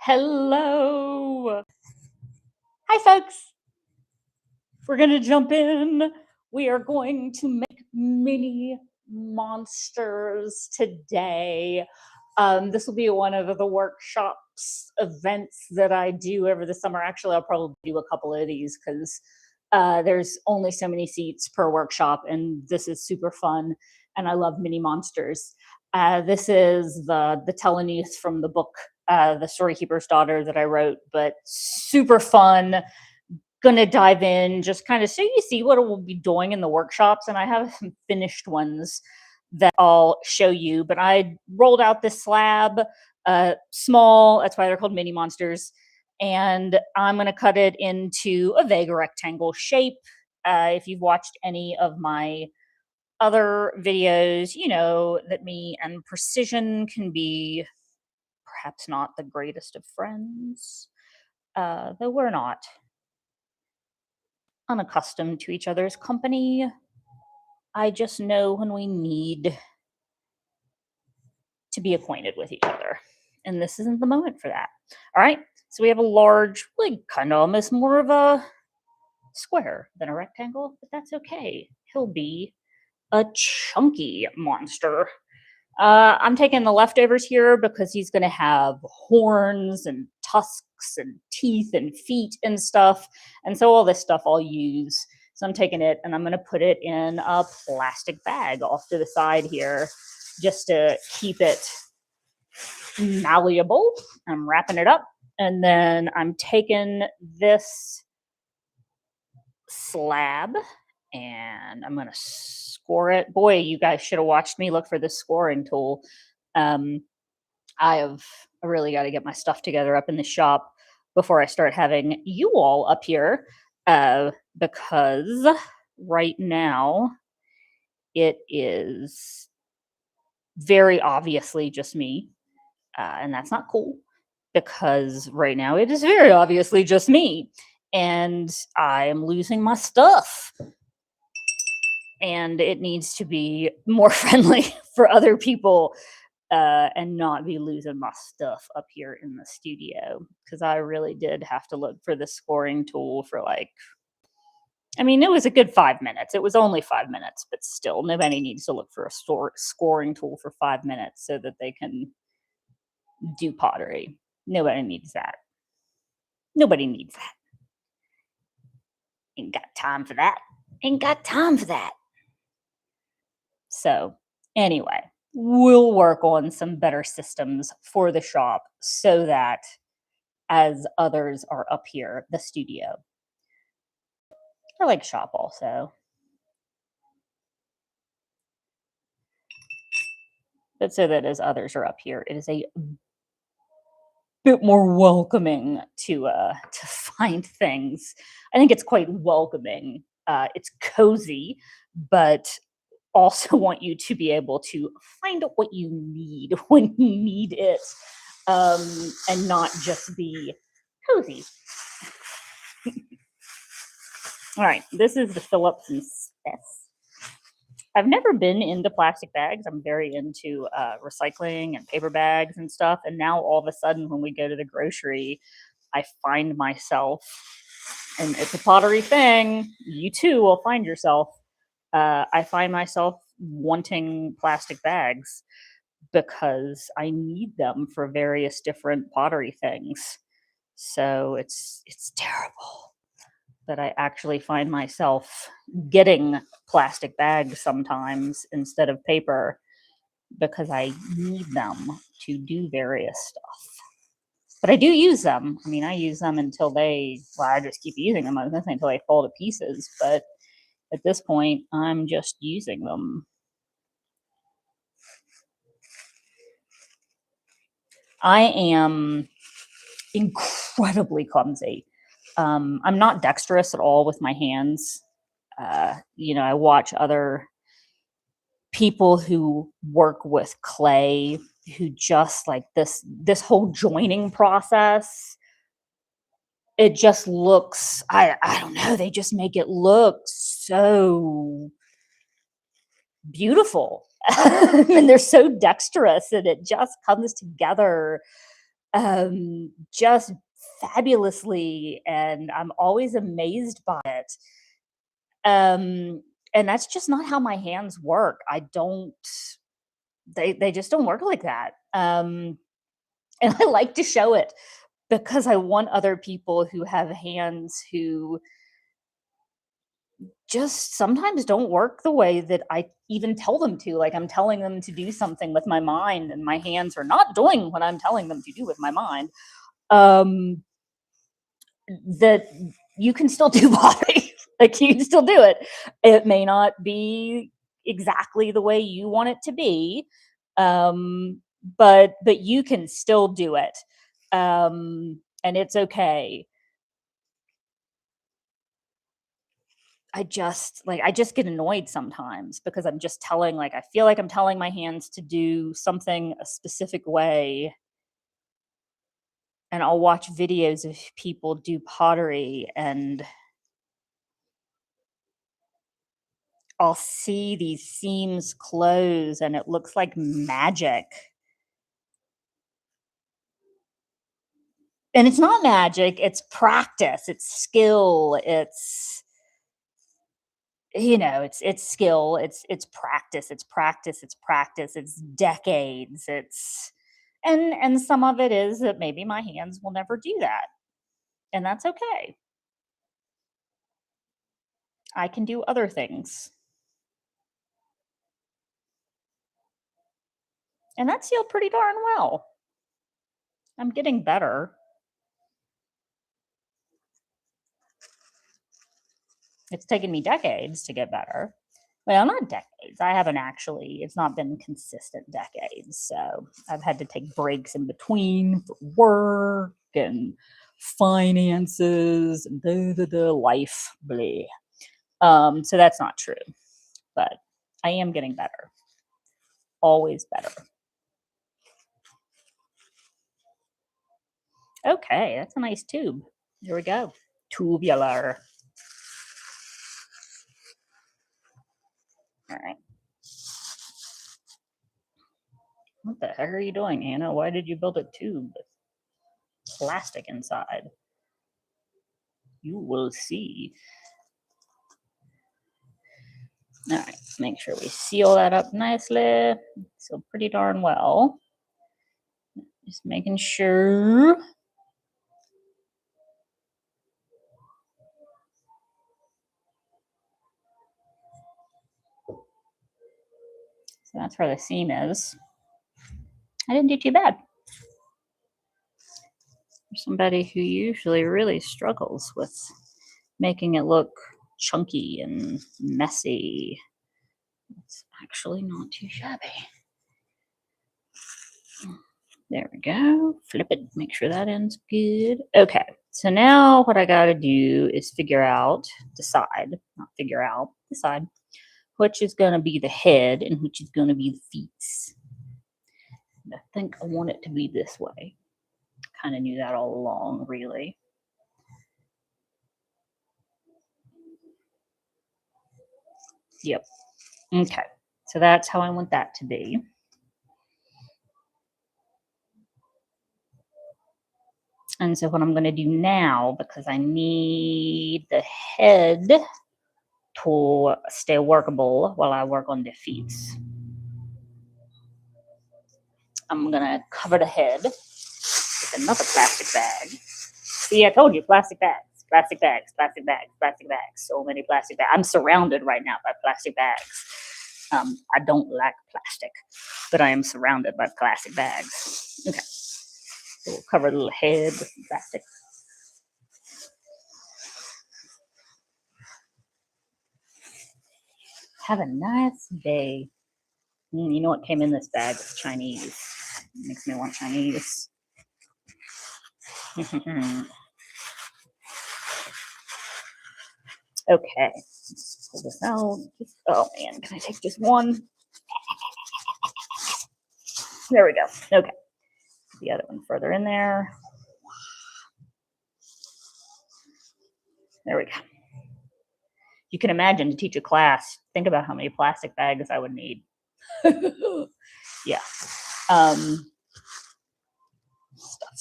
Hello. Hi, folks. We're going to jump in. We are going to make mini monsters today. This will be one of the workshops events that I do over the summer. Actually, I'll probably do a couple of these because there's only so many seats per workshop, and this is super fun. And I love mini monsters. This is the Telenuth from the book, The Storykeeper's Daughter, that I wrote, but super fun. Gonna dive in just kind of so you see what we'll be doing in the workshops, and I have some finished ones that I'll show you. But I rolled out this slab, small, that's why they're called mini monsters, and I'm gonna cut it into a vague rectangle shape. If you've watched any of my other videos, you know that me and precision can be perhaps not the greatest of friends, though we're not unaccustomed to each other's company. I just know when we need to be acquainted with each other. And this isn't the moment for that. All right. So we have a large, like kind of almost more of a square than a rectangle, but that's okay. He'll be a chunky monster. I'm taking the leftovers here because he's going to have horns and tusks and teeth and feet and stuff. And so all this stuff I'll use. So I'm taking it and I'm going to put it in a plastic bag off to the side here just to keep it malleable. I'm wrapping it up. And then I'm taking this slab and I'm going to score it. Boy, you guys should have watched me look for this scoring tool. I really got to get my stuff together up in the shop before I start having you all up here, because right now it is very obviously just me, and that's not cool because right now it is very obviously just me, and I am losing my stuff. And it needs to be more friendly for other people, and not be losing my stuff up here in the studio, because I really did have to look for the scoring tool for like, I mean, it was a good 5 minutes. It was only 5 minutes, but still, nobody needs to look for a scoring tool for 5 minutes so that they can do pottery. Nobody needs that. Nobody needs that. Ain't got time for that. Ain't got time for that. So, anyway, we'll work on some better systems for the shop so that as others are up here, the studio. I like shop also. But so that as others are up here, it is a bit more welcoming to find things. I think it's quite welcoming. It's cozy, but also want you to be able to find what you need when you need it, and not just be cozy. All right, this is the Phillips and Stess. I've never been into plastic bags. I'm very into recycling and paper bags and stuff. And now all of a sudden, when we go to the grocery, I find myself, and it's a pottery thing, you too will find yourself, I find myself wanting plastic bags because I need them for various different pottery things. So it's terrible. But I actually find myself getting plastic bags sometimes instead of paper because I need them to do various stuff. But I do use them. I mean, I use them until I just keep using them. I was going to say until they fall to pieces. But at this point, I'm just using them. I am incredibly clumsy. I'm not dexterous at all with my hands. I watch other people who work with clay who just like this whole joining process. It just looks, I don't know, they just make it look so beautiful. And they're so dexterous and it just comes together just fabulously, and I'm always amazed by it. And that's just not how my hands work. I don't they just don't work like that. And I like to show it because I want other people who have hands who just sometimes don't work the way that I even tell them to. Like, I'm telling them to do something with my mind, and my hands are not doing what I'm telling them to do with my mind. Um, that you can still do pottery. Like, you can still do it. It may not be exactly the way you want it to be, but you can still do it, and it's okay. I just get annoyed sometimes because I'm just telling like I feel like I'm telling my hands to do something a specific way, and I'll watch videos of people do pottery, and I'll see these seams close and it looks like magic. And it's not magic, it's practice, it's skill, it's skill, it's practice, it's practice, it's practice, it's decades, and some of it is that maybe my hands will never do that, and that's okay. I can do other things, and that's still pretty darn well. I'm getting better. It's taken me decades to get better. Well, not decades. I haven't actually, it's not been consistent decades. So I've had to take breaks in between for work and finances and life. Blah. So that's not true, but I am getting better. Always better. Okay, that's a nice tube. There we go. Tubular. All right. What the heck are you doing, Anna? Why did you build a tube with plastic inside? You will see. All right, make sure we seal that up nicely. So pretty darn well. Just making sure. So that's where the seam is. I didn't do too bad. For somebody who usually really struggles with making it look chunky and messy, it's actually not too shabby. There we go. Flip it, make sure that ends good. Okay, so now what I gotta do is decide which is gonna be the head and which is gonna be the feet. I think I want it to be this way. Kind of knew that all along, really. Yep. Okay, so that's how I want that to be. And so what I'm going to do now, because I need the head to stay workable while I work on the feet, I'm going to cover the head with another plastic bag. See, I told you, plastic bags, plastic bags, plastic bags, plastic bags. So many plastic bags. I'm surrounded right now by plastic bags. I don't like plastic, but I am surrounded by plastic bags. Okay. So we'll cover the little head with some plastic. Have a nice day. You know what came in this bag? It's Chinese. It makes me want Chinese. Okay. Let's pull this out. Oh man, can I take just one? There we go. Okay. The other one further in there. There we go. You can imagine to teach a class, think about how many plastic bags I would need. Yeah. Stuff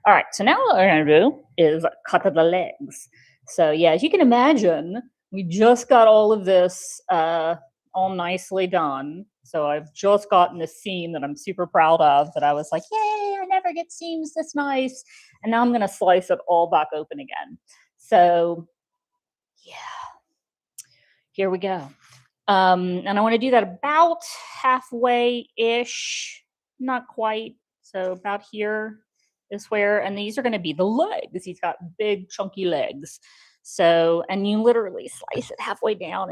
All right, so now what we're gonna do is cut the legs. So yeah, as you can imagine, we just got all of this all nicely done. So I've just gotten a seam that I'm super proud of, that I was like, yay, I never get seams this nice. And now I'm gonna slice it all back open again. So yeah, here we go. And I want to do that about halfway-ish, not quite. So about here is where, and these are going to be the legs. He's got big chunky legs. So, and you literally slice it halfway down.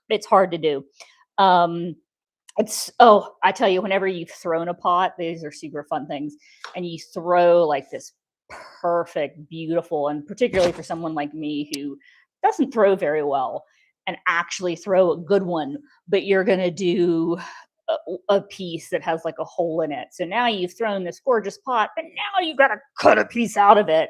It's hard to do. I tell you, whenever you've thrown a pot, these are super fun things, and you throw like this perfect, beautiful, and particularly for someone like me who doesn't throw very well, and actually throw a good one, but you're going to do a piece that has like a hole in it. So now you've thrown this gorgeous pot, but now you got to cut a piece out of it.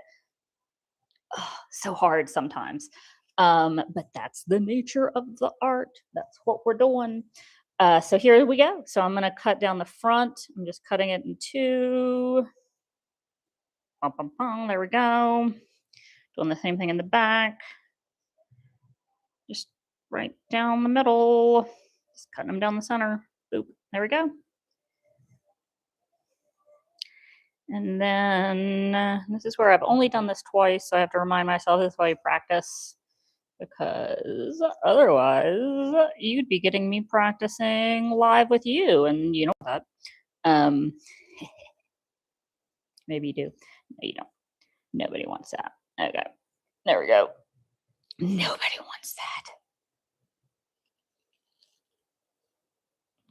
Oh, so hard sometimes. But that's the nature of the art. That's what we're doing. So here we go. So I'm going to cut down the front. I'm just cutting it in two. There we go. Doing the same thing in the back. Just right down the middle. Just cutting them down the center. Boop. There we go. And then this is where I've only done this twice, so I have to remind myself this is why you practice, because otherwise you'd be getting me practicing live with you, and you know that. Maybe you do. No, you don't. Nobody wants that. Okay. There we go. Nobody wants that.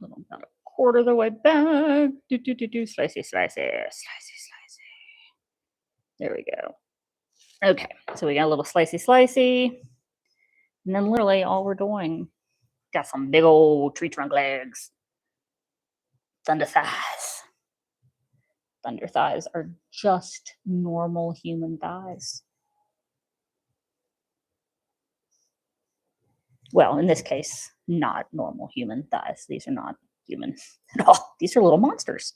About a quarter of the way back. Slicey. There we go. Okay, so we got a little slicey. And then literally all we're doing, got some big old tree trunk legs. Thunder thighs. Thunder thighs are just normal human thighs. Well, in this case, not normal human thighs. These are not human at all. These are little monsters.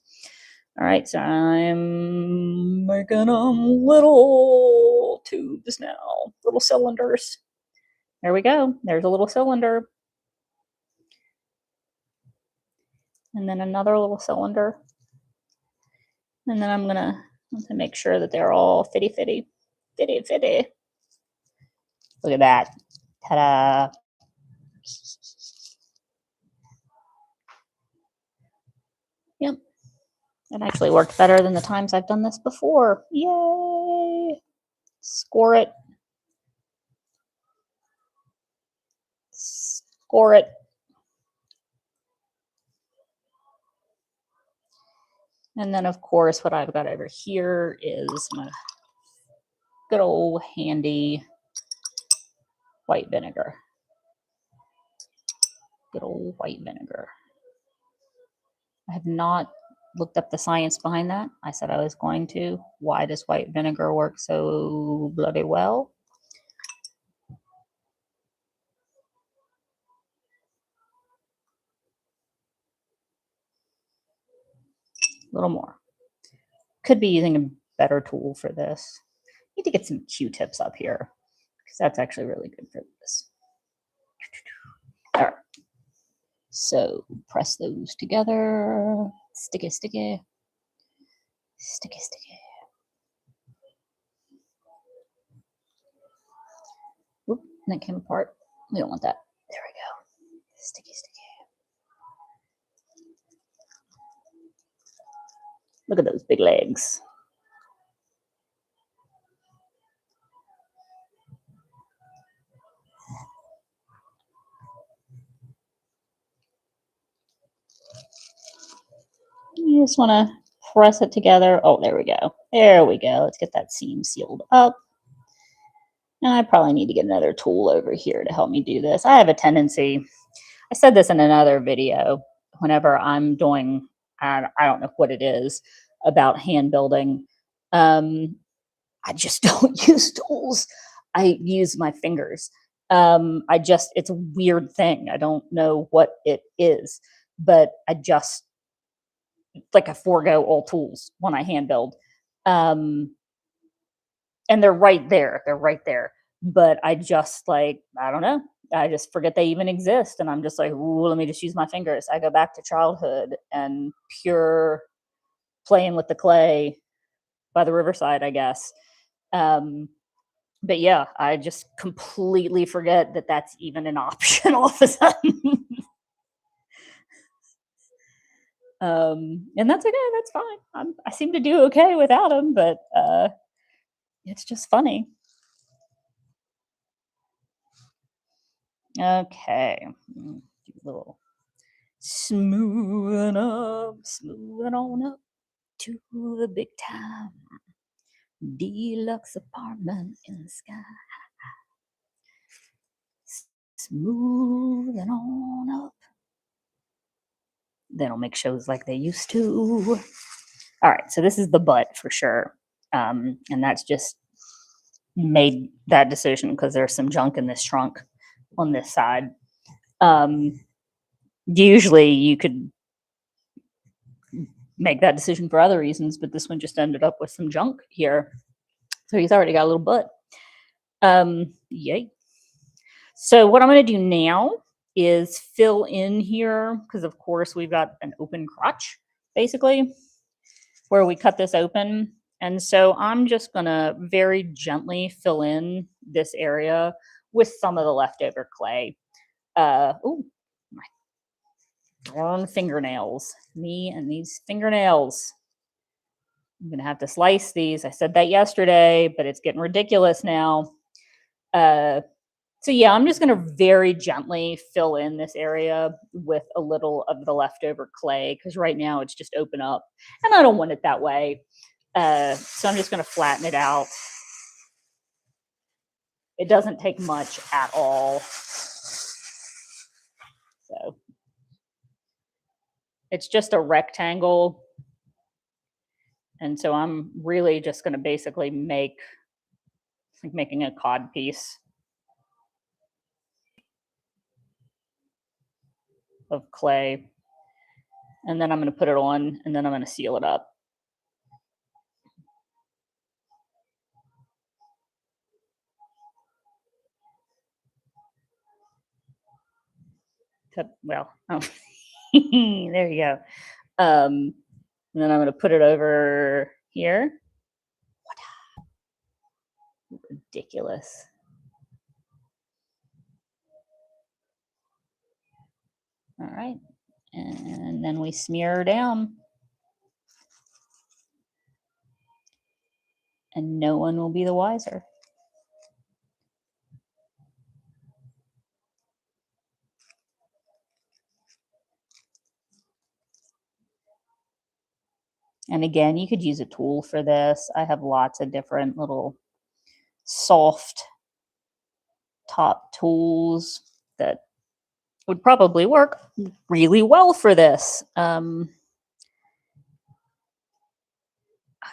All right, so I'm making them little tubes now, little cylinders. There we go. There's a little cylinder. And then another little cylinder. And then I'm going to make sure that they're all fitty. Look at that. Ta-da. Yep. It actually worked better than the times I've done this before. Yay. Score it. And then, of course, what I've got over here is my good old handy white vinegar. Good old white vinegar. I have not looked up the science behind that. I said I was going to. Why does white vinegar work so bloody well? A little more. Could be using a better tool for this. Need to get some Q-tips up here, because that's actually really good for this. All right. So press those together. Sticky. Oop, that came apart. We don't want that. There we go. Sticky. Look at those big legs. You just want to press it together. Oh, there we go. Let's get that seam sealed up. And I probably need to get another tool over here to help me do this. I have a tendency, I said this in another video, whenever I'm doing, I don't know what it is about hand building, I just don't use tools. I use my fingers. It's a weird thing. I don't know what it is, but I just like a forego all tools when I hand build. Um, and they're right there. They're right there. But I just like, I don't know. I just forget they even exist. And I'm just like, ooh, let me just use my fingers. I go back to childhood and pure playing with the clay by the riverside, I guess. Um, but yeah, I just completely forget that that's even an option all of a sudden. And that's okay. That's fine. I seem to do okay without them, but it's just funny. Okay, do a little smoothing on up to the big time deluxe apartment in the sky. Smoothing on up. They don't make shows like they used to. All right, so this is the butt for sure, and that's just made that decision because there's some junk in this trunk on this side. Um, Usually, you could make that decision for other reasons, but this one just ended up with some junk here. So he's already got a little butt. Yay. So what I'm going to do now is fill in here because, of course, we've got an open crotch, basically, where we cut this open. And so I'm just going to very gently fill in this area with some of the leftover clay. Oh, my darn fingernails. Me and these fingernails. I'm going to have to slice these. I said that yesterday, but it's getting ridiculous now. So yeah, I'm just going to very gently fill in this area with a little of the leftover clay because right now it's just open up and I don't want it that way. So I'm just going to flatten it out. It doesn't take much at all. So it's just a rectangle. And so I'm really just going to basically make like making a cod piece of clay. And then I'm going to put it on and then I'm going to seal it up. Well, oh, there you go. And then I'm going to put it over here. Ridiculous. All right. And then we smear her down. And no one will be the wiser. And again, you could use a tool for this. I have lots of different little soft top tools that would probably work really well for this. I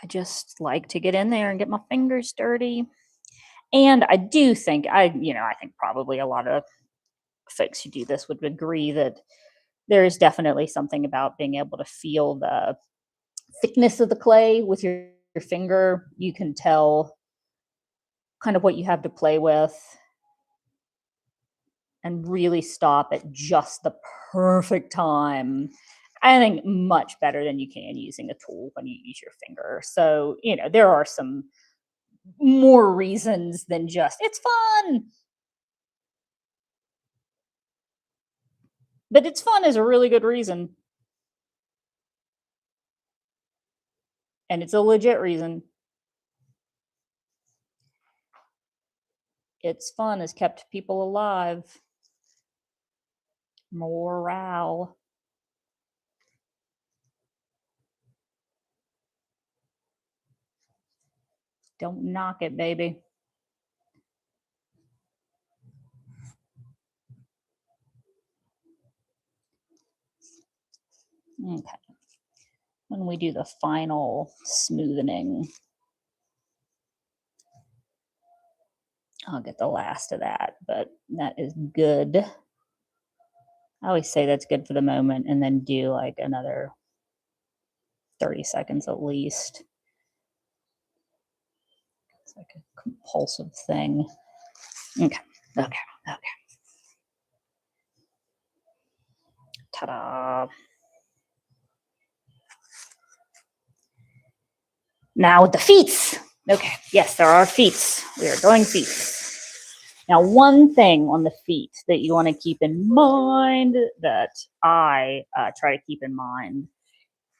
just like to get in there and get my fingers dirty. And I do think I think probably a lot of folks who do this would agree that there is definitely something about being able to feel the thickness of the clay with your finger. You can tell kind of what you have to play with and really stop at just the perfect time. I think much better than you can using a tool when you use your finger. So, there are some more reasons than just it's fun. But it's fun is a really good reason. And it's a legit reason. It's fun has kept people alive. Morale. Don't knock it, baby. Okay. When we do the final smoothing, I'll get the last of that, but that is good. I always say that's good for the moment and then do like another 30 seconds at least. It's like a compulsive thing. Okay. Ta-da. Now with the feats. Okay, yes, there are feats. We are doing feats. Now, one thing on the feet that you want to keep in mind, that I try to keep in mind,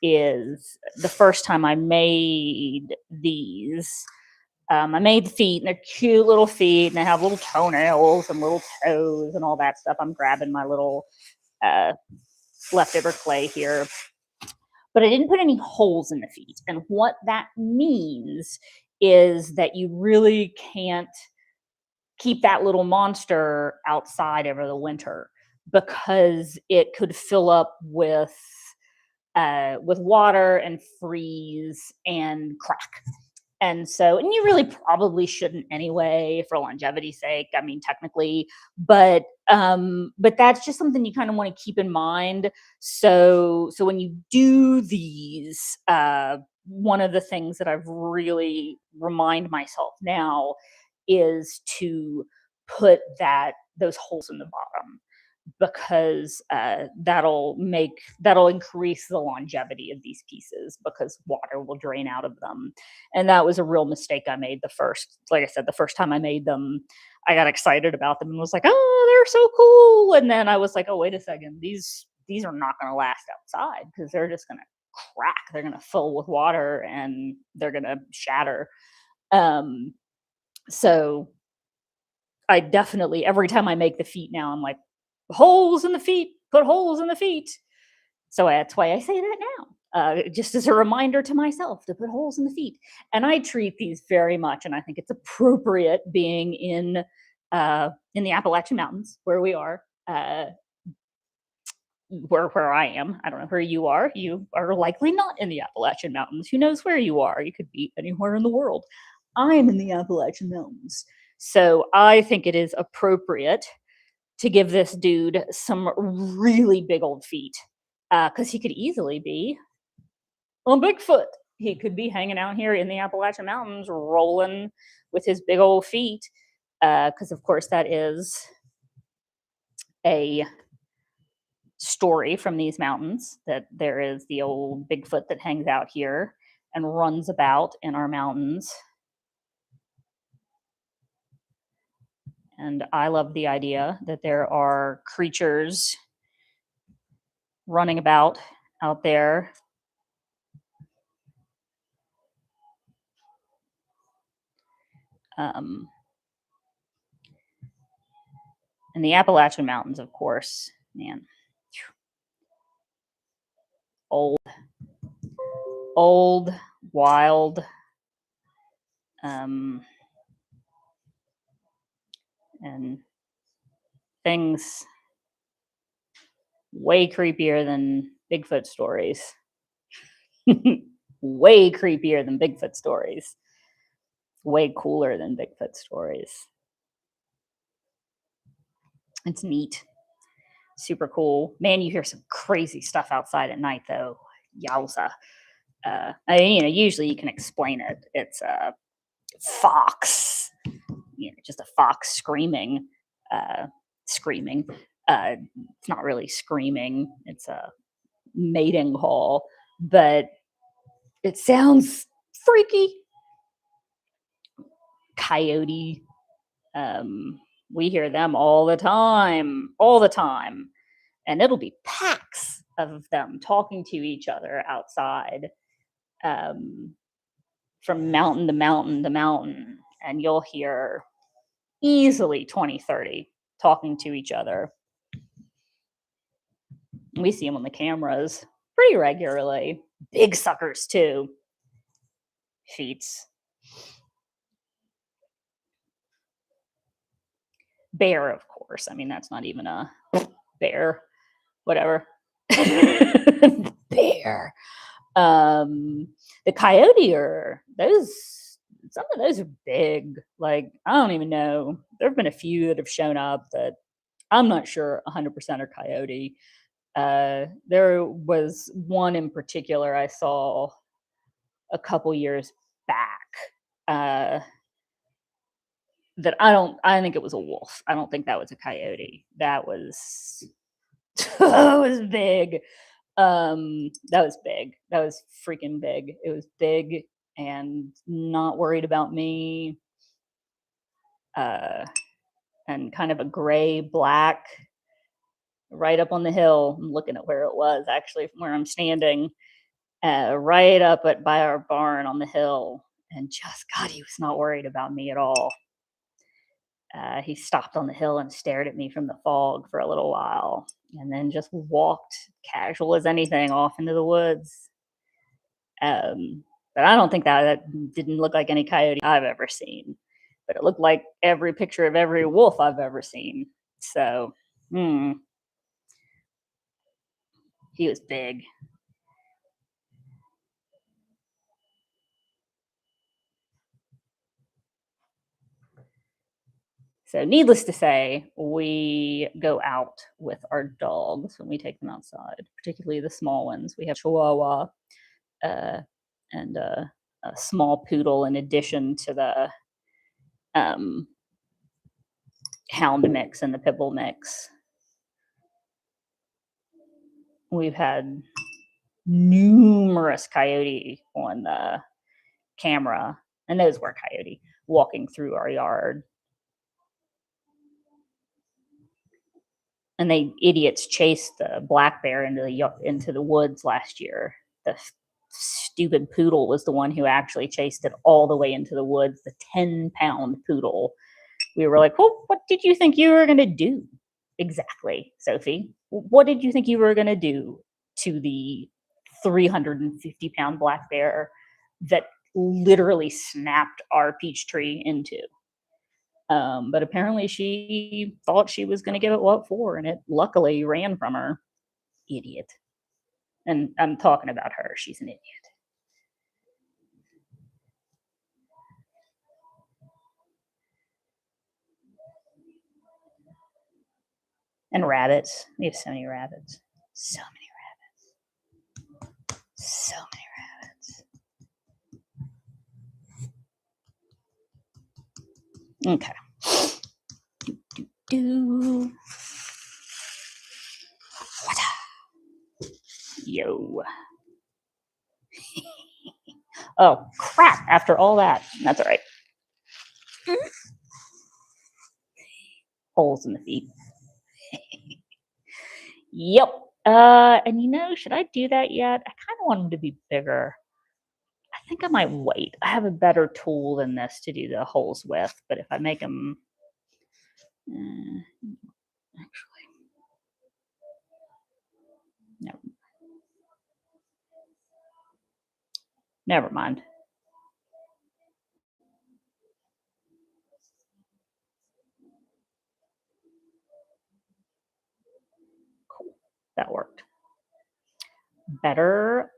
is the first time I made these. I made the feet, and they're cute little feet, and they have little toenails and little toes and all that stuff. I'm grabbing my little leftover clay here. But I didn't put any holes in the feet. And what that means is that you really can't keep that little monster outside over the winter, because it could fill up with water and freeze and crack. And you really probably shouldn't anyway, for longevity's sake. I mean, technically, but that's just something you kind of want to keep in mind. So when you do these, one of the things that I've really remind myself now is to put those holes in the bottom, because that'll increase the longevity of these pieces, because water will drain out of them. And that was a real mistake I made the first time I made them. I got excited about them and was like, oh, they're so cool. And then I was like, oh, wait a second, these are not going to last outside, because they're just going to crack. They're going to fill with water and they're going to shatter. So I definitely, every time I make the feet now, I'm like, holes in the feet, put holes in the feet. So that's why I say that now, just as a reminder to myself to put holes in the feet. And I treat these very much, and I think it's appropriate, being in the Appalachian Mountains, where we are, where I am. I don't know where you are. You are likely not in the Appalachian Mountains. Who knows where you are? You could be anywhere in the world. I'm in the Appalachian Mountains. So I think it is appropriate to give this dude some really big old feet, because he could easily be on Bigfoot. He could be hanging out here in the Appalachian Mountains, rolling with his big old feet, because of course that is a story from these mountains, that there is the old Bigfoot that hangs out here and runs about in our mountains. And I love the idea that there are creatures running about out there. And the Appalachian Mountains, of course, man, old, wild, and things way creepier than Bigfoot stories. Way creepier than Bigfoot stories. Way cooler than Bigfoot stories. It's neat. Super cool. Man, you hear some crazy stuff outside at night, though. Yowza. I mean, usually you can explain it. It's a fox, just a fox screaming. It's not really screaming. It's a mating call, but it sounds freaky. Coyote. We hear them all the time, and it'll be packs of them talking to each other outside, from mountain to mountain to mountain, and you'll hear easily 20, 30 talking to each other. We see them on the cameras pretty regularly. Big suckers too. Feats. Bear, of course. I mean, that's not even a bear. Whatever. Bear. The coyote some of those are big. Like, I don't even know. There have been a few that have shown up that I'm not sure 100% are coyote. There was one in particular I saw a couple years back that I think it was a wolf. I don't think that was a coyote. That was that was big. That was big. That was freaking big. It was big and not worried about me. And kind of a gray black right up on the hill. I'm looking at where it was actually from where I'm standing. Right up by our barn on the hill. And just God, he was not worried about me at all. He stopped on the hill and stared at me from the fog for a little while, and then just walked casual as anything off into the woods. But I don't think that didn't look like any coyote I've ever seen. But it looked like every picture of every wolf I've ever seen. So, he was big. So, needless to say, we go out with our dogs when we take them outside, particularly the small ones. We have Chihuahua and a small poodle in addition to the hound mix and the pit bull mix. We've had numerous coyote on the camera, and those were coyote walking through our yard. And they idiots chased the black bear into the woods last year. The stupid poodle was the one who actually chased it all the way into the woods. The 10-pound poodle. We were like, well, what did you think you were going to do exactly, Sophie? What did you think you were going to do to the 350-pound black bear that literally snapped our peach tree into? But apparently she thought she was going to give it what for, and it luckily ran from her. Idiot. And I'm talking about her. She's an idiot. And rabbits. We have so many rabbits. So many rabbits. So many rabbits. Okay. Do. Yo. Oh, crap. After all that. That's all right. Holes in the feet. Yep. And should I do that yet? I kind of want them to be bigger. I think I might wait. I have a better tool than this to do the holes with, but if I make them, actually, never mind. Cool. That worked. Better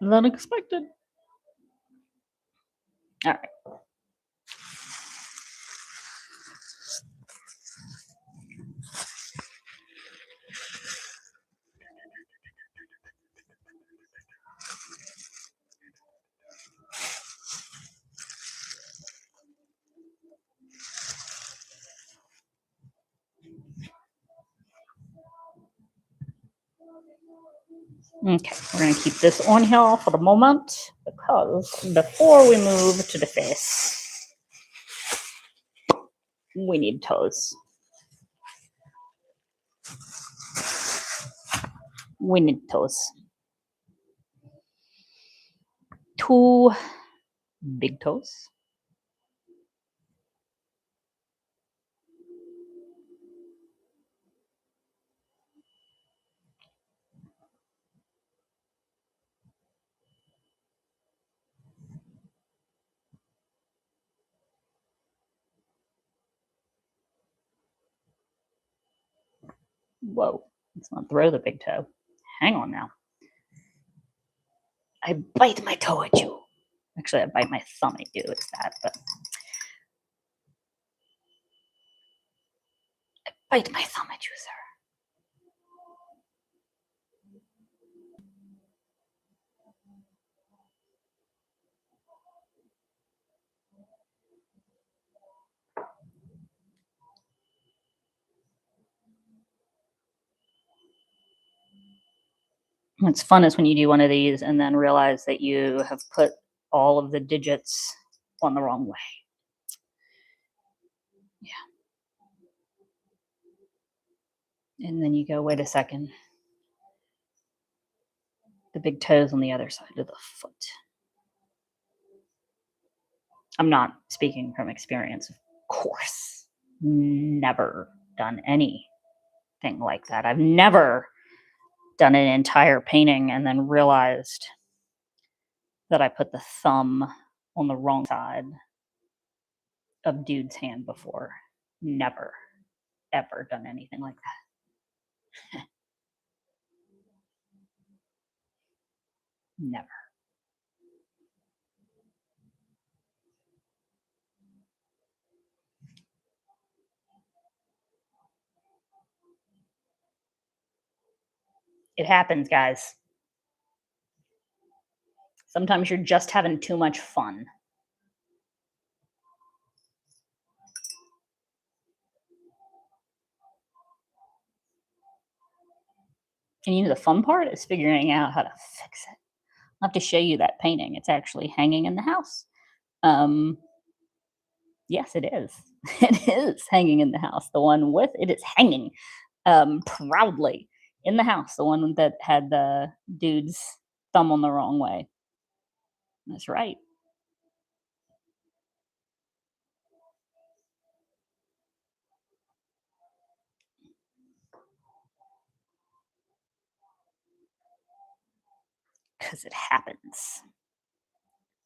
than expected. All right. Okay, we're going to keep this on here for the moment because before we move to the face, we need toes. We need toes. 2 big toes. Whoa, let's not throw the big toe. Hang on now. I bite my toe at you. Actually, I bite my thumb at you. It's that, but I bite my thumb at you, sir. What's fun is when you do one of these and then realize that you have put all of the digits on the wrong way. Yeah. And then you go, wait a second. The big toe's on the other side of the foot. I'm not speaking from experience, of course. Never done anything like that. I've never done an entire painting and then realized that I put the thumb on the wrong side of dude's hand before. Never, ever done anything like that. Never. It happens, guys. Sometimes you're just having too much fun. And you know, the fun part is figuring out how to fix it. I'll have to show you that painting. It's actually hanging in the house. Yes, it is. It is hanging in the house. The one with it is hanging proudly in the house. The one that had the dude's thumb on the wrong way. That's right. Because it happens.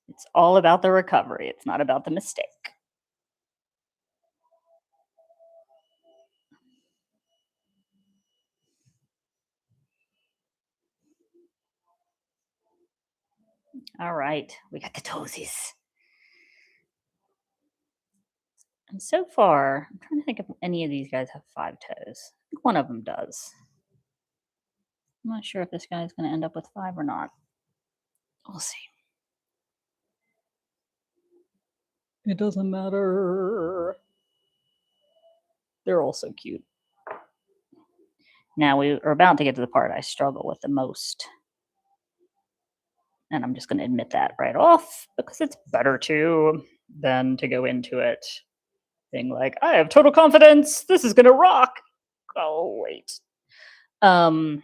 It's all about the recovery. It's not about the mistake. All right, we got the toesies. And so far, I'm trying to think if any of these guys have 5 toes. I think one of them does. I'm not sure if this guy's going to end up with 5 or not. We'll see. It doesn't matter. They're all so cute. Now we are about to get to the part I struggle with the most. And I'm just going to admit that right off because it's better to than to go into it being like, I have total confidence. This is going to rock. Oh, wait. The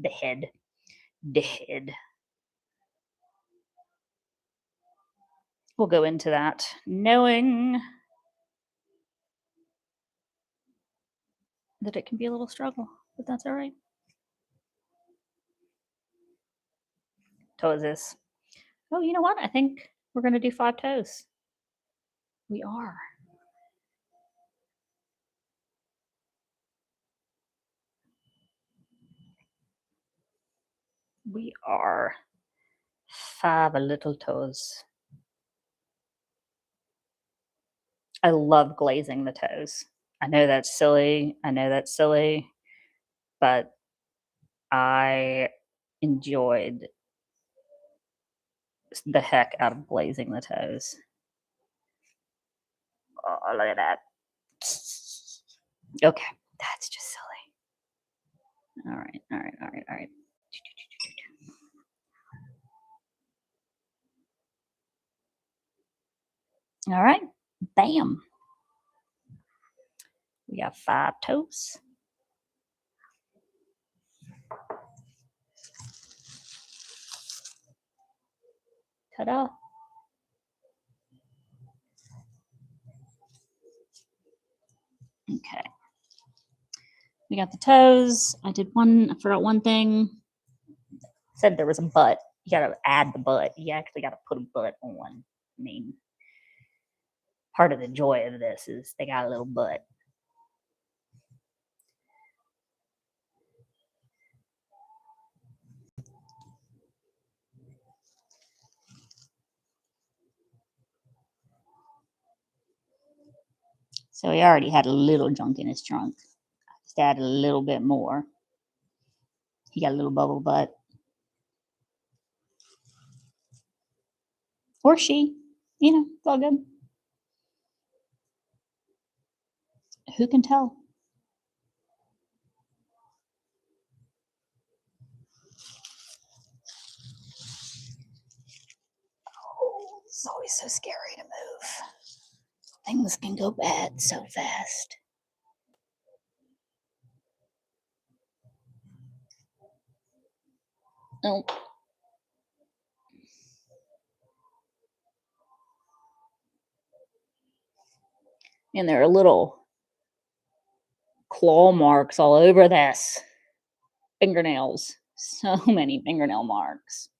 head. The head. We'll go into that knowing that it can be a little struggle, but that's all right. Toes. Oh, you know what? I think we're going to do 5 toes. We are. We are 5 little toes. I love glazing the toes. I know that's silly. But I enjoyed the heck out of glazing the toes. Oh, look at that. Okay, that's just silly. All right. All right, bam. We got 5 toes. Ta-da. Okay. We got the toes. I forgot one thing. Said there was a butt. You gotta add the butt. You actually gotta put a butt on. I mean, part of the joy of this is they got a little butt. So he already had a little junk in his trunk. Just add a little bit more. He got a little bubble butt. Or she. You know, it's all good. Who can tell? things can go bad so fast. Oh. And there are little claw marks all over this. Fingernails. So many fingernail marks.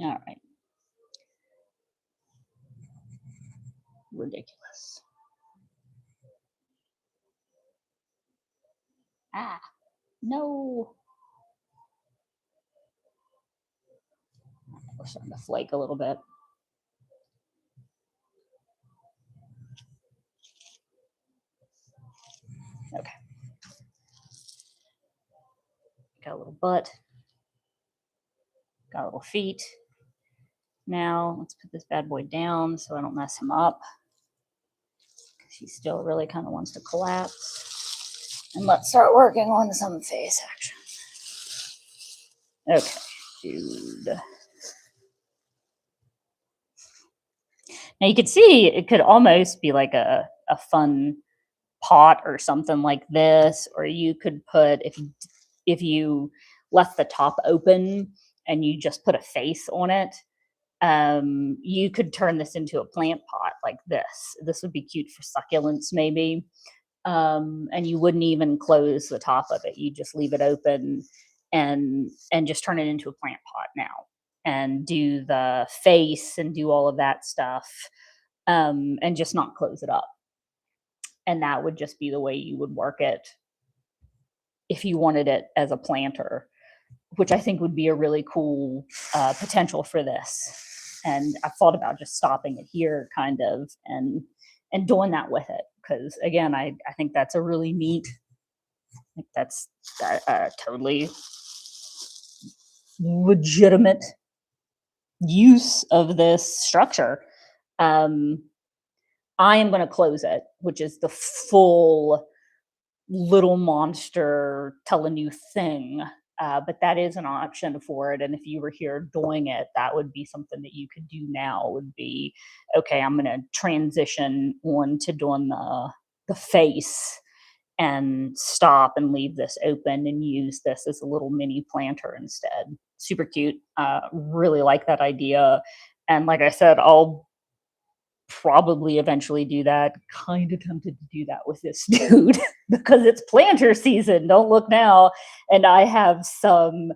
All right. Ridiculous. Ah, no. We're starting to flake a little bit. Okay. Got a little butt. Got little feet. Now let's put this bad boy down so I don't mess him up. He still really kind of wants to collapse. And let's start working on some face action. Okay, dude. Now you could see it could almost be like a fun pot or something like this, or you could put, if you left the top open and you just put a face on it, you could turn this into a plant pot like this. This would be cute for succulents maybe. And you wouldn't even close the top of it. You just leave it open and just turn it into a plant pot now and do the face and do all of that stuff, and just not close it up. And that would just be the way you would work it if you wanted it as a planter, which I think would be a really cool potential for this. And I've thought about just stopping it here kind of and doing that with it. Because again, I think that's a really neat, that's totally legitimate use of this structure. I am going to close it, which is the full little monster Telenuth thing. But that is an option for it. And if you were here doing it, that would be something that you could do now, would be, okay, I'm going to transition on to doing the face and stop and leave this open and use this as a little mini planter instead. Super cute. Really like that idea. And like I said, I'll probably eventually do that. Kind of tempted to do that with this dude because it's planter season. Don't look now. And I have some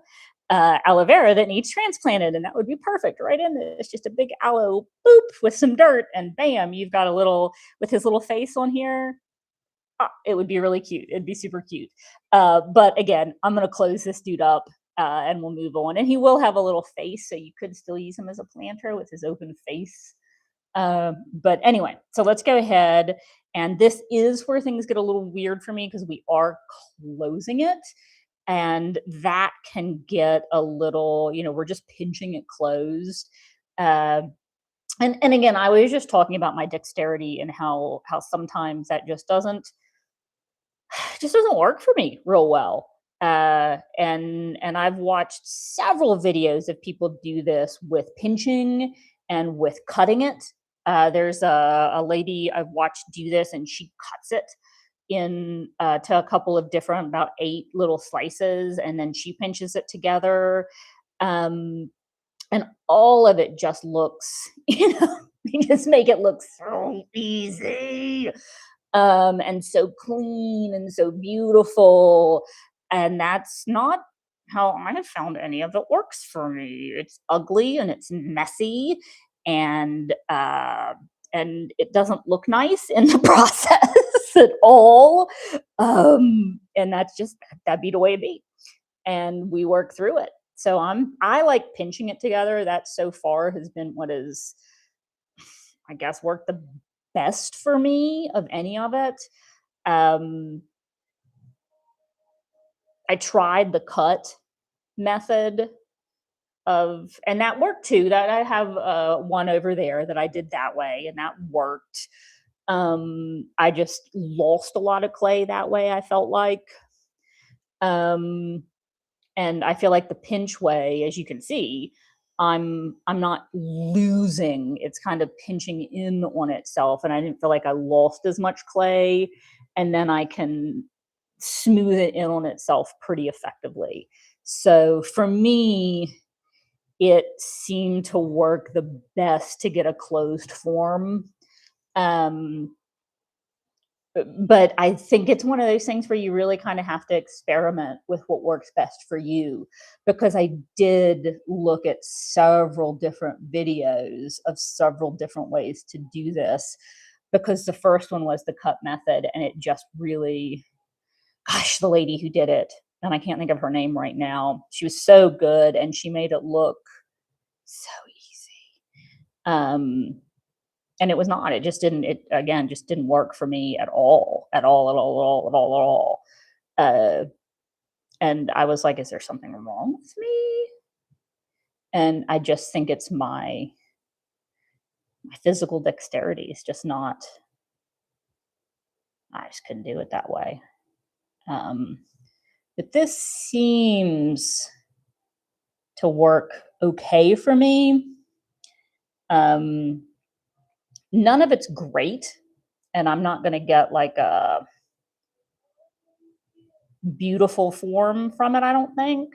aloe vera that needs transplanted, and that would be perfect right in this. Just a big aloe boop with some dirt, and bam, you've got a little with his little face on here. It would be really cute. It'd be super cute. But again, I'm going to close this dude up and we'll move on. And he will have a little face, so you could still use him as a planter with his open face. But anyway, so let's go ahead. And this is where things get a little weird for me because we are closing it. And that can get a little, we're just pinching it closed. And again, I was just talking about my dexterity and how sometimes that just doesn't work for me real well. And I've watched several videos of people do this with pinching and with cutting it. There's a lady I've watched do this, and she cuts it in to a couple of different, about 8 little slices, and then she pinches it together. And all of it just looks, they just make it look so easy. And so clean and so beautiful. And that's not how I have found any of it works for me. It's ugly and it's messy, and it doesn't look nice in the process at all. And that'd be the way it be. And we work through it. So I like pinching it together. That so far has been what is, I guess, worked the best for me of any of it. I tried the cut method and that worked too. That I have one over there that I did that way, and that worked. I just lost a lot of clay that way, I felt like. Um, and I feel like the pinch way, as you can see, I'm not losing. It's kind of pinching in on itself, and I didn't feel like I lost as much clay, and then I can smooth it in on itself pretty effectively. So for me, it seemed to work the best to get a closed form. Um, but I think it's one of those things where you really kind of have to experiment with what works best for you. Because I did look at several different videos of several different ways to do this. Because the first one was the cut method, and it just really, gosh, the lady who did it, and I can't think of her name right now. She was so good, and she made it look so easy. And it was not. It just didn't. It again just didn't work for me at all, at all, at all, at all, at all, at all. And I was like, "Is there something wrong with me?" And I just think it's my physical dexterity is just not. I just couldn't do it that way. Um, but this seems to work okay for me. Um, None of it's great, and I'm not going to get like a beautiful form from it, I don't think.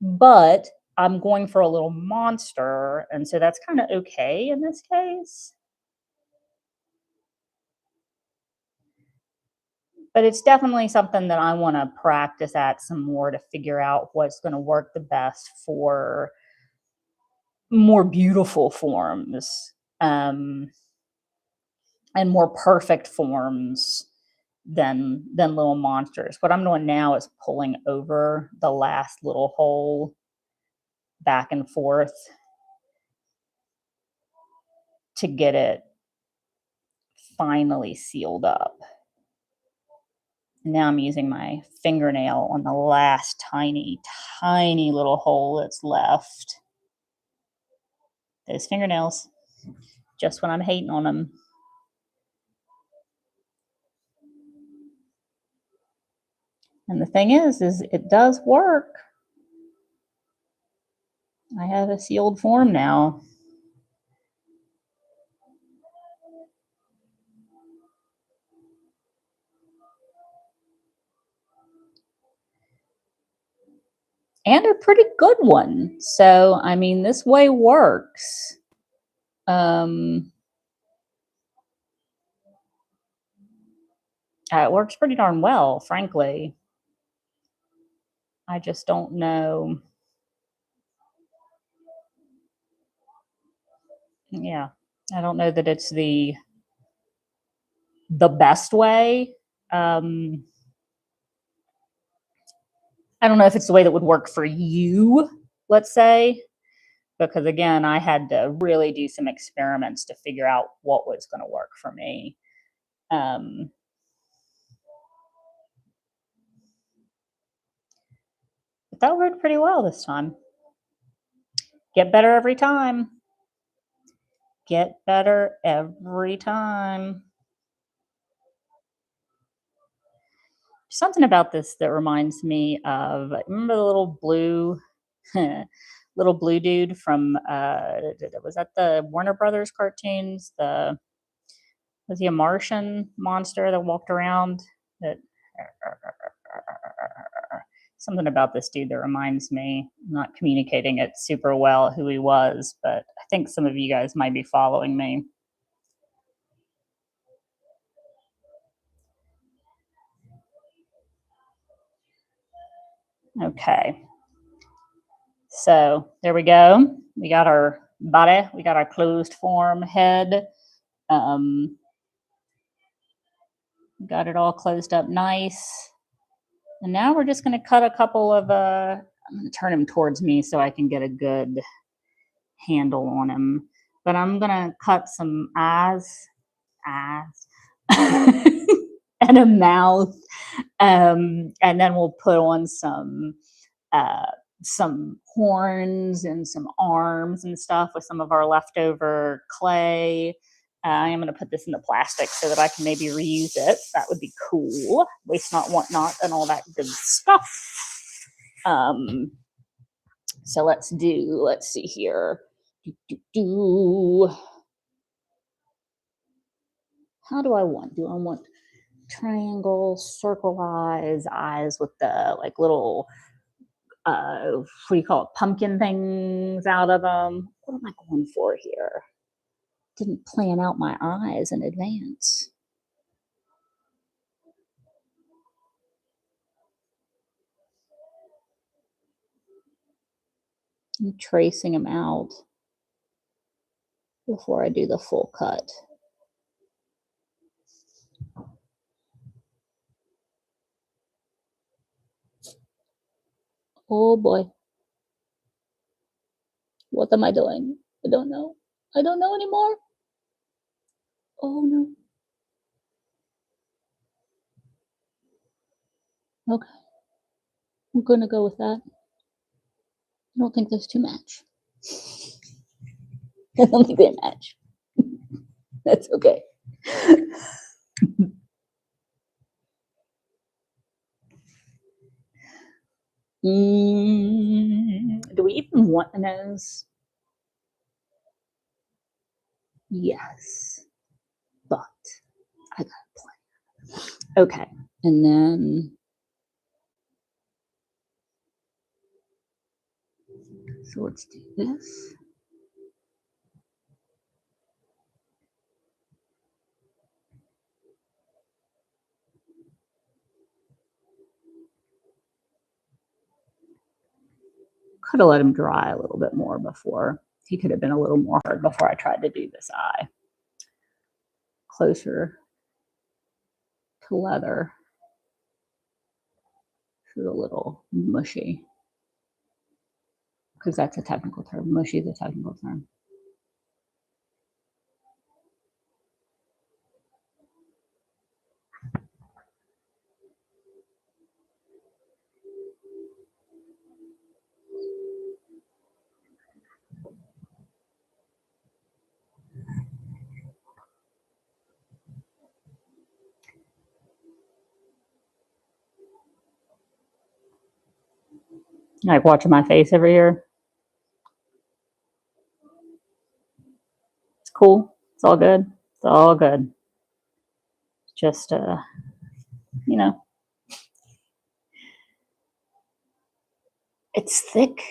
But I'm going for a little monster, and so that's kind of okay in this case. But it's definitely something that I want to practice at some more to figure out what's going to work the best for more beautiful forms, um, and more perfect forms than little monsters. What I'm doing now is pulling over the last little hole back and forth to get it finally sealed up. Now I'm using my fingernail on the last tiny, tiny little hole that's left. Those fingernails, just when I'm hating on them. And the thing is it does work. I have a sealed form now. And a pretty good one. So, I mean, this way works. Um, it works pretty darn well, frankly. I just don't know. Yeah, I don't know that it's the best way. Um, I don't know if it's the way that would work for you, let's say, because again, I had to really do some experiments to figure out what was going to work for me. Um, but that worked pretty well this time. Get better every time. Get better every time. Something about this that reminds me of, remember the little blue little blue dude from was that the Warner Brothers cartoons? The Was he a Martian monster that walked around? That something about this dude that reminds me. I'm not communicating it super well who he was, but I think some of you guys might be following me. Okay. So there we go. We got our body, we got our closed form head. Um, got it all closed up nice. And now we're just going to cut a couple of, I'm going to turn him towards me so I can get a good handle on him. But I'm going to cut some eyes, and a mouth. And then we'll put on uh, some horns and some arms and stuff with some of our leftover clay. I am going to put this in the plastic so that I can maybe reuse it. That would be cool. Waste not, want not, and all that good stuff. So let's see here. How do I want? Do I want triangle, circle eyes with the like little, what do you call it, pumpkin things out of them? What am I going for here? Didn't plan out my eyes in advance. I'm tracing them out before I do the full cut. Oh boy. What am I doing? I don't know. I don't know anymore. Oh no. Okay. I'm going to go with that. I don't think those two match. I don't think they match. That's okay. Do we even want a nose? Yes. But I got a plan. Okay. And then, so let's do this. Could have let him dry a little bit more before. He could have been a little more hard before I tried to do this eye. Closer to leather. This is a little mushy. Because that's a technical term. Mushy is a technical term. Like watching my face every year. It's cool. It's all good. It's all good. Just, you know, it's thick.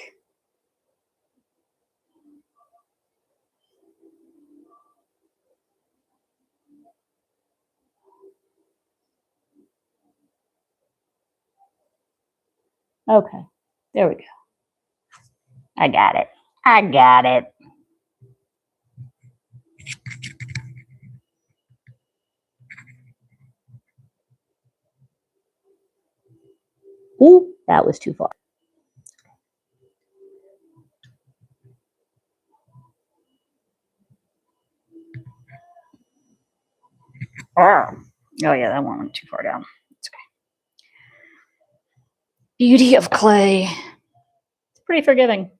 Okay, there we go. I got it. I got it. Ooh, that was too far. Oh yeah, that one went too far down. It's okay. Beauty of clay. It's pretty forgiving.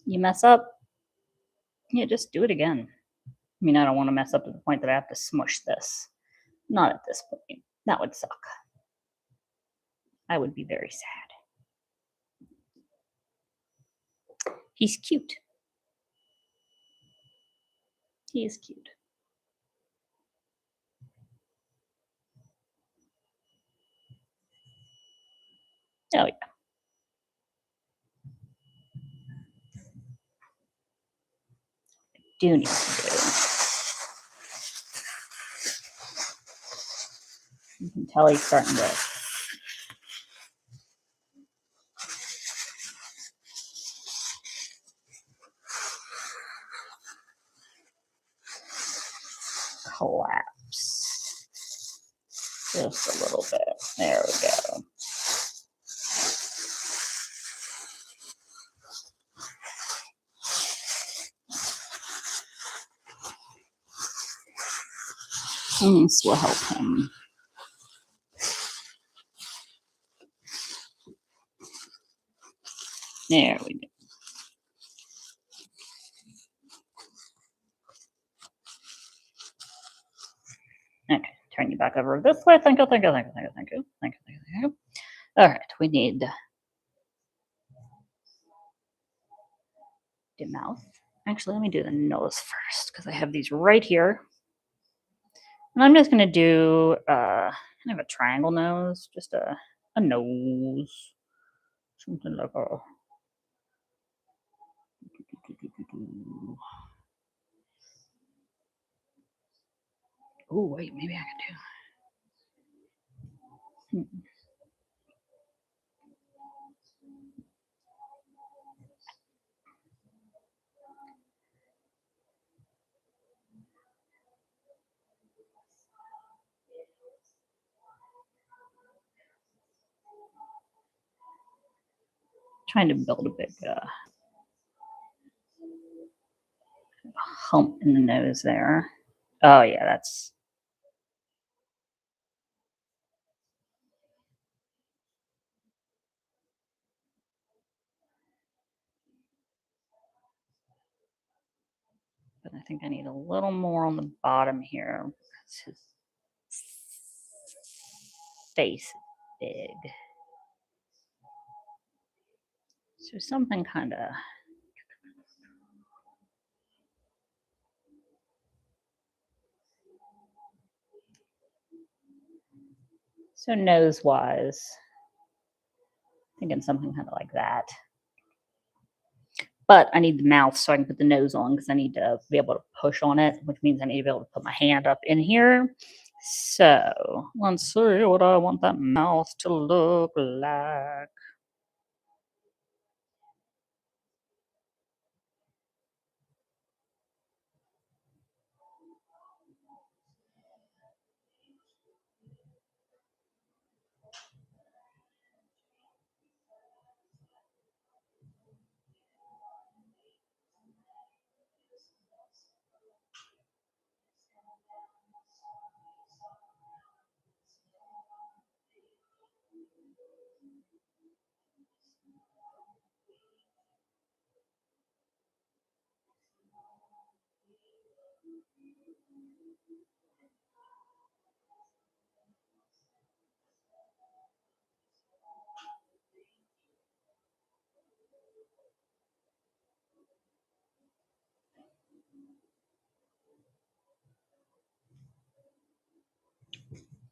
You mess up, yeah, just do it again. I mean, I don't want to mess up to the point that I have to smush this. Not at this point. That would suck. I would be very sad. He's cute. He is cute. Oh yeah. Do need to do. You can tell he's starting to collapse just a little bit. There we go. And this will help him. There we go. Okay, turn you back over this way. Thank you, thank you, thank you, thank you, thank you, thank you, thank you. All right, we need the mouth. Actually, let me do the nose first because I have these right here. And I'm just gonna do kind of a triangle nose, just a nose, something like a. Oh wait, maybe I can do. Trying to build a big hump in the nose there. Oh yeah, that's. But I think I need a little more on the bottom here because his face is big. So something kind of. So nose wise, thinking something kind of like that. But I need the mouth so I can put the nose on because I need to be able to push on it, which means I need to be able to put my hand up in here. So let's see what I want that mouth to look like.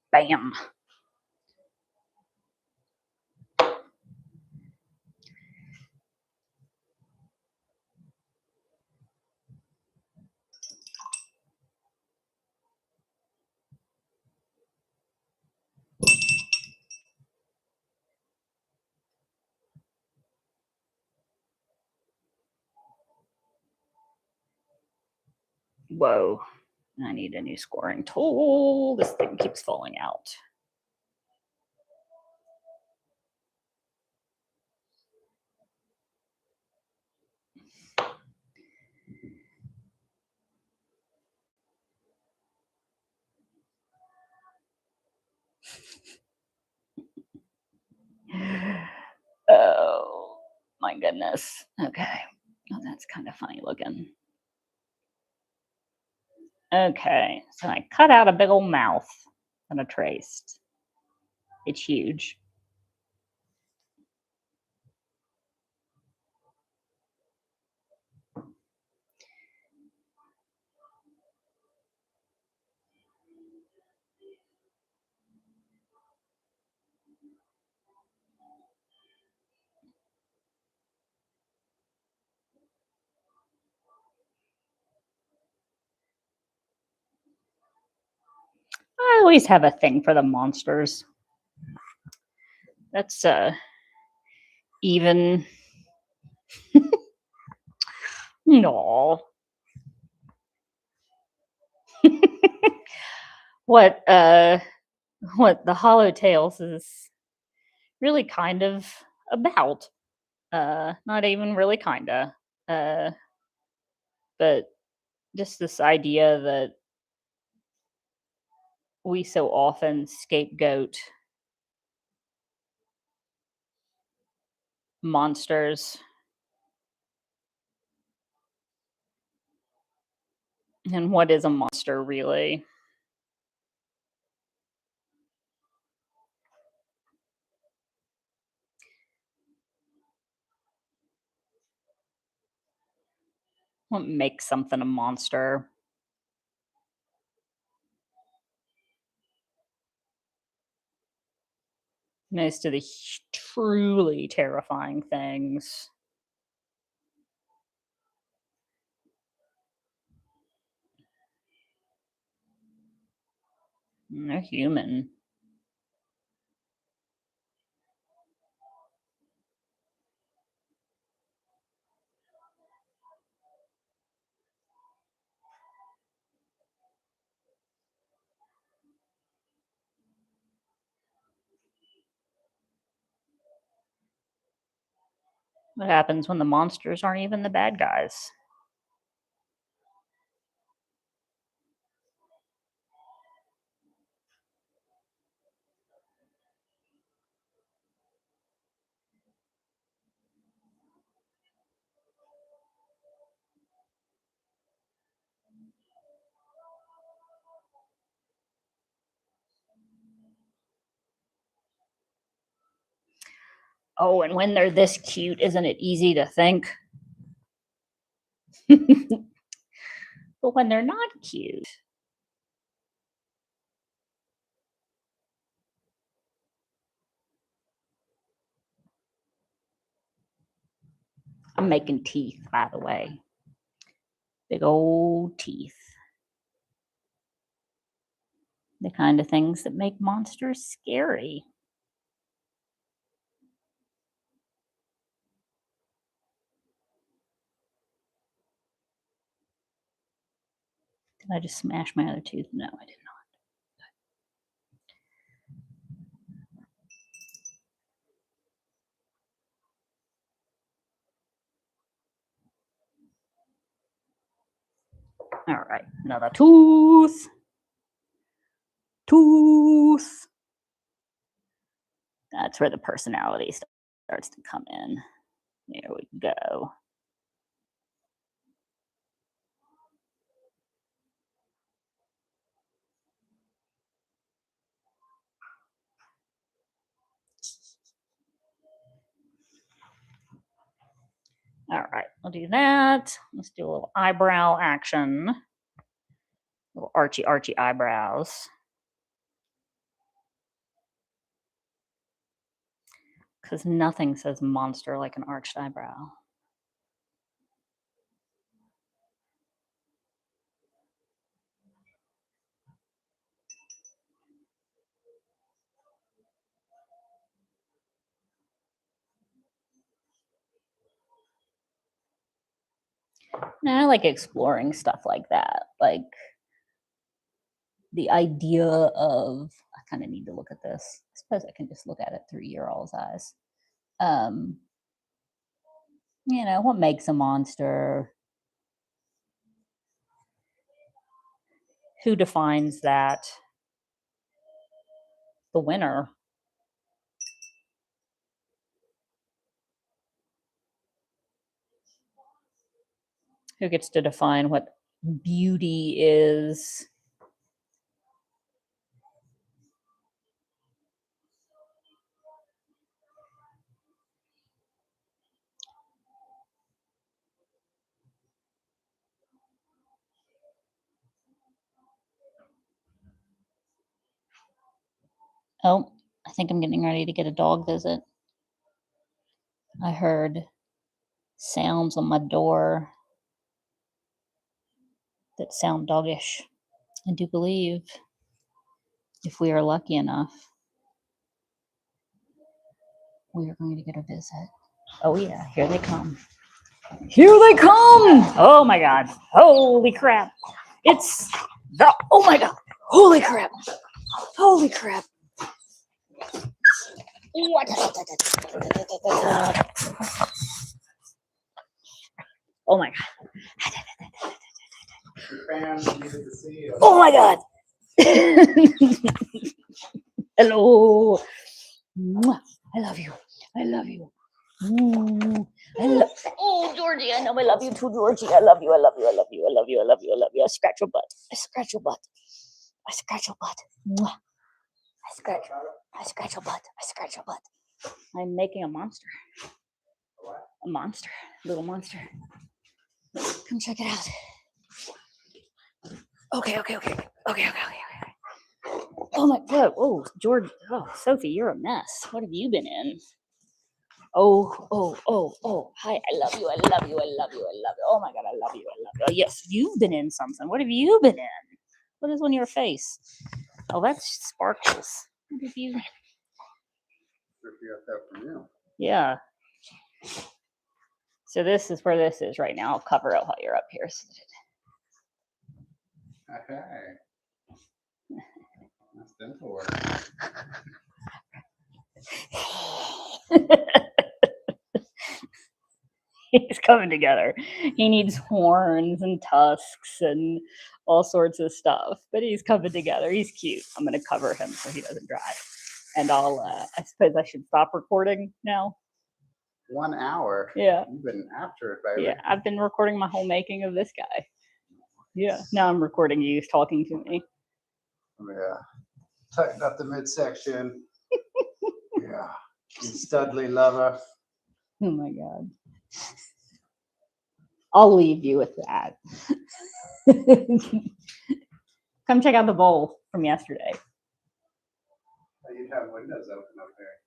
Bam. Whoa. I need a new scoring tool. This thing keeps falling out. Oh my goodness. Okay. Oh, that's kind of funny looking. Okay. So I cut out a big old mouth and I traced. It's huge. I always have a thing for the monsters. That's even. No. what what the Hollow Tales is really kind of about. Not even really kinda. Uh but just this idea that we so often scapegoat monsters And what is a monster, really? What makes something a monster? Most of the truly terrifying things. They're human. What happens when the monsters aren't even the bad guys? Oh, and when they're this cute, isn't it easy to think? But when they're not cute, I'm making teeth, by the way. Big old teeth. The kind of things that make monsters scary. Did I just smash my other tooth? No, I did not. All right, another tooth. Tooth. That's where the personality starts to come in. There we go. All right, I'll do that. Let's do a little eyebrow action. Little archy eyebrows. Because nothing says monster like an arched eyebrow. And I like exploring stuff like that. Like the idea of, I kind of need to look at this. I suppose I can just look at it through your all's eyes. Um, what makes a monster? Who defines that? The winner. Who gets to define what beauty is? Oh, I think I'm getting ready to get a dog visit. I heard sounds on my door that sound doggish. I do believe if we are lucky enough, we are going to get a visit. Oh, yeah, here they come. Here they come! Oh my God. Holy crap. It's the, oh my God. Holy crap. Holy crap. What? Oh my God. Oh my God. Hello. I love you. I love you. Oh, Georgie, I know I love you too, Georgie. I love you. I love you. I love you. I love you. I love you. I love you. I scratch your butt. I scratch your butt. I scratch your butt. Mwah. I scratch your butt. I scratch your butt. I'm making a monster. A monster. Little monster. Come check it out. Okay. Oh my God. Oh, George. Oh, Sophie, you're a mess. What have you been in? Oh. Hi, I love you. I love you. I love you. I love you. Oh my God, I love you. I love you. Oh, yes, you've been in something. What have you been in? What is on your face? Oh, that's sparkles. What have you? Yeah. So this is where this is right now. I'll cover it while you're up here. Okay. That's dental work. He's coming together. He needs horns and tusks and all sorts of stuff, but he's coming together. He's cute. I'm going to cover him so he doesn't dry. And I suppose I should stop recording now. 1 hour. Yeah. You've been after it, baby. Yeah, I've been recording my whole making of this guy. Yeah. Now I'm recording you talking to me. Yeah. Tighten up the midsection. Yeah. You studly lover. Oh my God. I'll leave you with that. Come check out the bowl from yesterday. You'd have windows open up there.